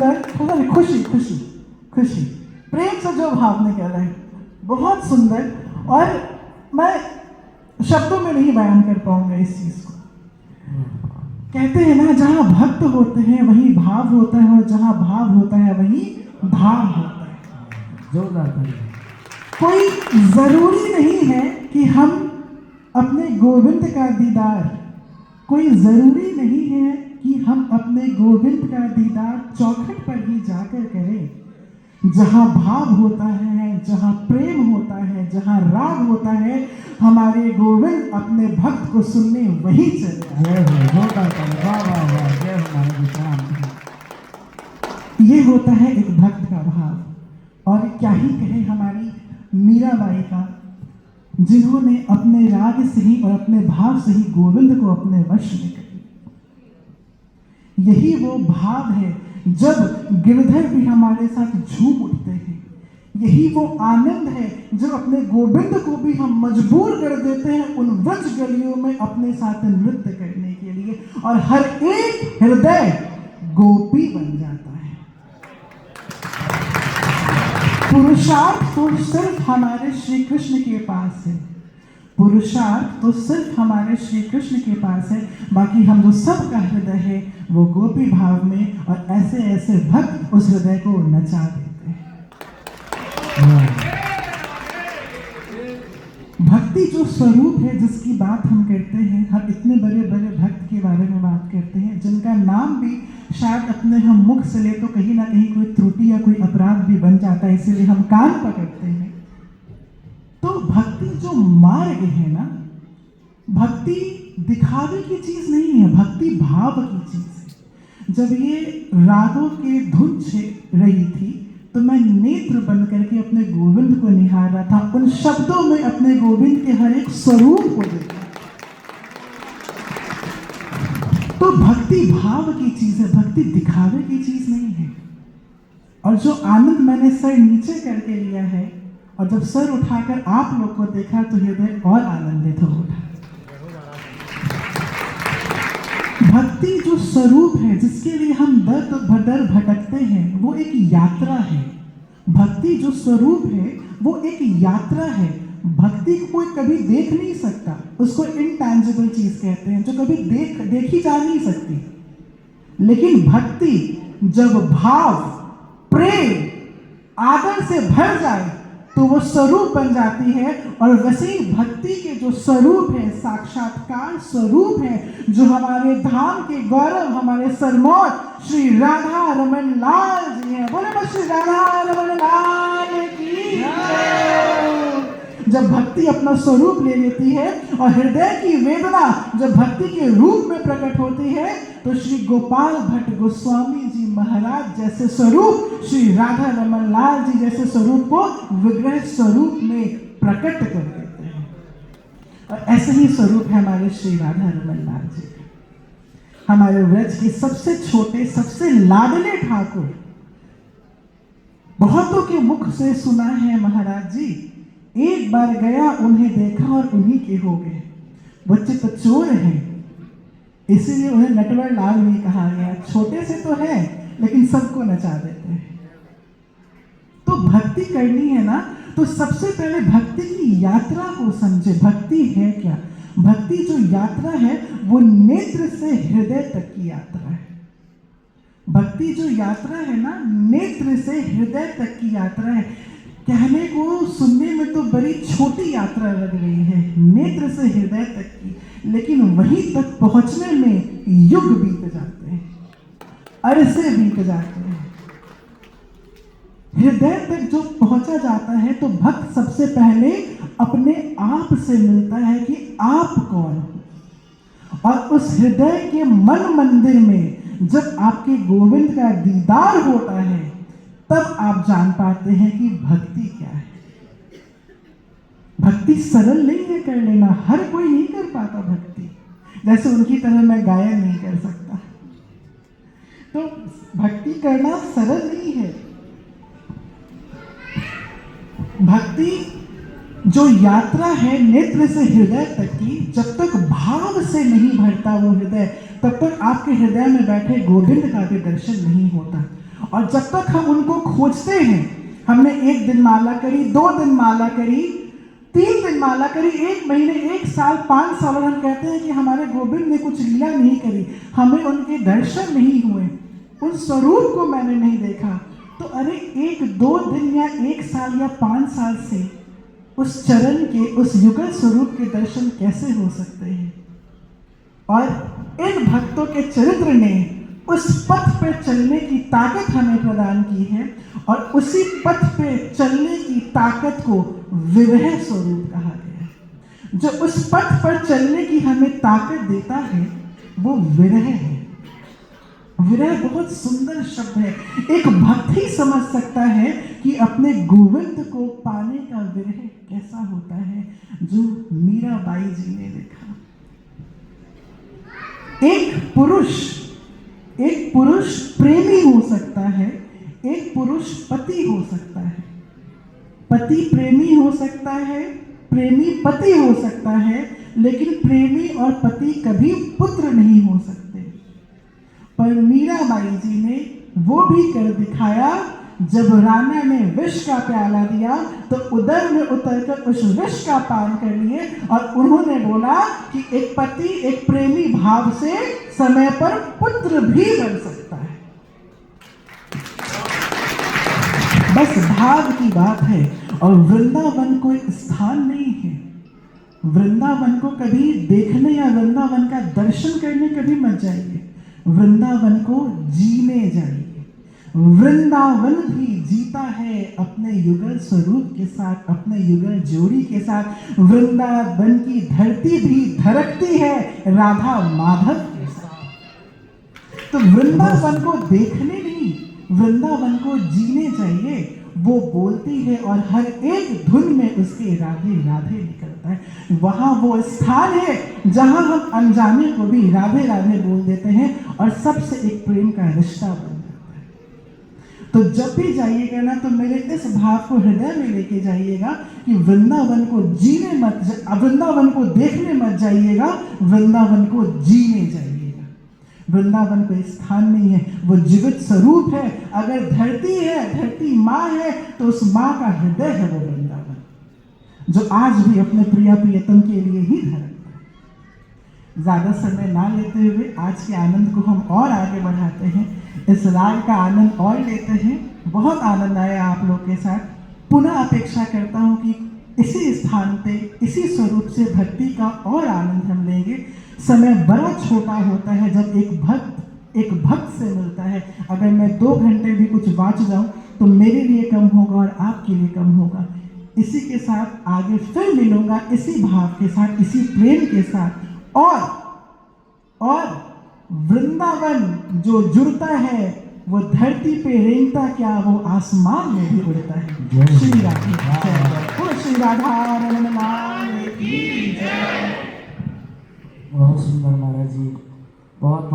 सुंदर, खुशी खुशी खुशी, प्रेम से जो भाव निकल रहा है, बहुत सुंदर। और मैं शब्दों में नहीं बयान कर पाऊंगा इस चीज को। कहते हैं ना, जहाँ भक्त होते हैं वहीं भाव होता है, और जहाँ भाव होता है वहीं धाम होता है। जोरदार। कोई जरूरी नहीं है कि हम अपने गोविंद का दीदार, कोई जरूरी नहीं है कि हम अपने गोविंद का दीदार चौखट पर ही जाकर करें। जहाँ भाव होता है, जहाँ प्रेम होता है, जहाँ राग होता है, हमारे गोविंद अपने भक्त को सुनने वहीं चले। ये होता है एक भक्त का भाव। और क्या ही कहे हमारी मीराबाई का, जिन्होंने अपने राग से ही और अपने भाव से ही गोविंद को अपने वश में कर। यही वो भाव है जब गिरधर भी हमारे साथ झूम उठते हैं। यही वो आनंद है जब अपने गोविंद को भी हम मजबूर कर देते हैं उन व्रज गलियों में अपने साथ नृत्य करने के लिए, और हर एक हृदय गोपी बन जाता है। पुरुषार्थ तो सिर्फ हमारे श्री कृष्ण के पास है, पुरुषार्थ तो सिर्फ हमारे श्री कृष्ण के पास है। बाकी हम जो सबका हृदय है वो गोपी भाव में, और ऐसे ऐसे भक्त उस हृदय को नचा देते हैं। भक्ति जो स्वरूप है जिसकी बात हम करते हैं, हम इतने बड़े बड़े भक्त के बारे में बात करते हैं जिनका नाम भी शायद अपने हम मुख से ले तो कहीं ना कहीं कोई त्रुटि या कोई अपराध भी बन जाता है, इसीलिए हम कान पकड़ते हैं। तो भक्ति जो मार्ग है ना, भक्ति दिखावे की चीज नहीं है, भक्ति भाव की चीज है। जब ये रागों के धुन छे रही थी तो मैं नेत्र बंद करके अपने गोविंद को निहार रहा था, उन शब्दों में अपने गोविंद के हर एक स्वरूप को देखा। तो भक्ति भाव की चीज है, भक्ति दिखावे की चीज नहीं है। और जो आनंद मैंने सर नीचे करके लिया है, और जब सर उठाकर आप लोग को देखा तो हृदय और आनंदित हो उठा। भक्ति जो स्वरूप है जिसके लिए हम दर बदर भटकते हैं, वो एक यात्रा है। भक्ति जो स्वरूप है वो एक यात्रा है। भक्ति को कोई कभी देख नहीं सकता, उसको इनटैंजिबल चीज कहते हैं जो कभी देखी जा नहीं सकती। लेकिन भक्ति जब भाव, प्रेम, आदर से भर जाए तो वो स्वरूप बन जाती है। और वैसे ही भक्ति के जो स्वरूप है, साक्षात्कार स्वरूप है, जो हमारे धाम के गौरव, हमारे सरमौर श्री राधा रमन लाल जी हैं। बोले बस श्री राधा रमन लाल की जय। जब भक्ति अपना स्वरूप ले लेती है और हृदय की वेदना जब भक्ति के रूप में प्रकट होती है, तो श्री गोपाल भट्ट गोस्वामी जी महाराज जैसे स्वरूप, श्री राधा रमन लाल जी जैसे स्वरूप को विग्रह स्वरूप में प्रकट कर देते हैं। और ऐसे ही स्वरूप है हमारे श्री राधा रमन लाल जी, हमारे व्रज के सबसे छोटे, सबसे लाडले ठाकुर। बहुतों के मुख से सुना है महाराज जी, एक बार गया उन्हें देखा और उन्हीं के हो गए। वो चित चोर हैं, इसीलिए उन्हें नटवर लाल भी कहा गया। छोटे से तो है लेकिन सबको नचा देते हैं। तो भक्ति करनी है ना, तो सबसे पहले भक्ति की यात्रा को समझे। भक्ति है क्या? भक्ति जो यात्रा है वो नेत्र से हृदय तक की यात्रा है। भक्ति जो यात्रा है ना, नेत्र से हृदय तक की यात्रा है। कहने को, सुनने में तो बड़ी छोटी यात्रा लग रही है, नेत्र से हृदय तक की, लेकिन वहीं तक पहुंचने में युग बीत जाते हैं, अरसे बीत जाते हैं। हृदय तक जो पहुंचा जाता है तो भक्त सबसे पहले अपने आप से मिलता है कि आप कौन हो। और उस हृदय के मन मंदिर में जब आपके गोविंद का दीदार होता है, तब आप जान पाते हैं कि भक्ति क्या है। भक्ति सरल नहीं है कर लेना, हर कोई नहीं कर पाता भक्ति। जैसे उनकी तरह मैं गायन नहीं कर सकता, तो भक्ति करना सरल नहीं है। भक्ति जो यात्रा है नेत्र से हृदय तक की, जब तक भाव से नहीं भरता वो हृदय, तब तक आपके हृदय में बैठे गोविंद का भी दर्शन नहीं होता। और जब तक हम उनको खोजते हैं, हमने 1 दिन माला करी, 2 दिन माला करी, 3 दिन माला करी, 1 महीने, 1 साल, 5 साल, और हम कहते हैं कि हमारे गोविंद ने कुछ लीला नहीं करी, हमें उनके दर्शन नहीं हुए, उन स्वरूप को मैंने नहीं देखा, तो अरे 1-2 दिन या 1 साल या 5 साल से उस चरण के, उस युगल स्वरूप के दर्शन कैसे हो सकते हैं? और इन भक्तों के चरित्र ने उस पथ पर चलने की ताकत हमें प्रदान की है, और उसी पथ पे चलने की ताकत को विरह स्वरूप कहा गया है। जो उस पथ पर चलने की हमें ताकत देता है वो विरह है। विरह बहुत सुंदर शब्द है। एक भक्त ही समझ सकता है कि अपने गोविंद को पाने का विरह कैसा होता है, जो मीराबाई जी ने लिखा। एक पुरुष प्रेमी हो सकता है, एक पुरुष पति हो सकता है, पति प्रेमी हो सकता है, प्रेमी पति हो सकता है, लेकिन प्रेमी और पति कभी पुत्र नहीं हो सकते। पर मीराबाई जी ने वो भी कर दिखाया। जब राणा ने विष का प्याला दिया तो उदर में उतरकर उस विष का पान कर लिए, और उन्होंने बोला कि एक पति एक प्रेमी भाव से समय पर पुत्र भी बन सकता है। बस भाव की बात है। और वृंदावन कोई स्थान नहीं है। वृंदावन को कभी देखने या वृंदावन का दर्शन करने कभी मत जाइए, वृंदावन को जीने जाइए। वृंदावन भी जीता है अपने युगल स्वरूप के साथ, अपने युगल जोड़ी के साथ। वृंदावन की धरती भी धड़कती है राधा माधव के साथ। तो वृंदावन को देखने नहीं, वृंदावन को जीने जाइए। वो बोलती है और हर एक धुन में उसके राधे राधे निकलता है। वहां वो स्थान है जहां हम अनजाने को भी राधे राधे बोल देते हैं और सबसे एक प्रेम का रिश्ता बन जाता है। तो जब भी जाइएगा ना, तो मेरे इस भाव को हृदय में लेके जाइएगा कि वृंदावन को जीने मत, वृंदावन को देखने मत जाइएगा, वृंदावन को जीने जाइएगा। वृंदावन कोई स्थान नहीं है, वो जीवित स्वरूप है। अगर धरती है, धरती माँ है, तो उस माँ का हृदय है वो वृंदावन, जो आज भी अपने प्रिया प्रियतम के लिए ही धड़कता है। ज्यादा समय ना लेते हुए आज के आनंद को हम और आगे बढ़ाते हैं, इस राग का आनंद और लेते हैं। बहुत आनंद आया आप लोग के साथ। पुनः अपेक्षा करता हूँ कि इसी स्थान पे, इसी स्वरूप से भक्ति का और आनंद हम लेंगे। समय बड़ा छोटा होता है जब एक भक्त से मिलता है। अगर मैं 2 घंटे भी कुछ वाच जाऊं तो मेरे लिए कम होगा और आपके लिए कम होगा। इसी के साथ आगे फिर मिलूंगा, इसी भाव के साथ, इसी प्रेम के साथ। और वृंदावन जो जुड़ता है वो धरती पे रेंगता क्या, वो आसमान में भी उड़ता है। श्री राधे, श्री राधा रमण लाल की जय। बहुत सुंदर महाराज जी, बहुत बहुत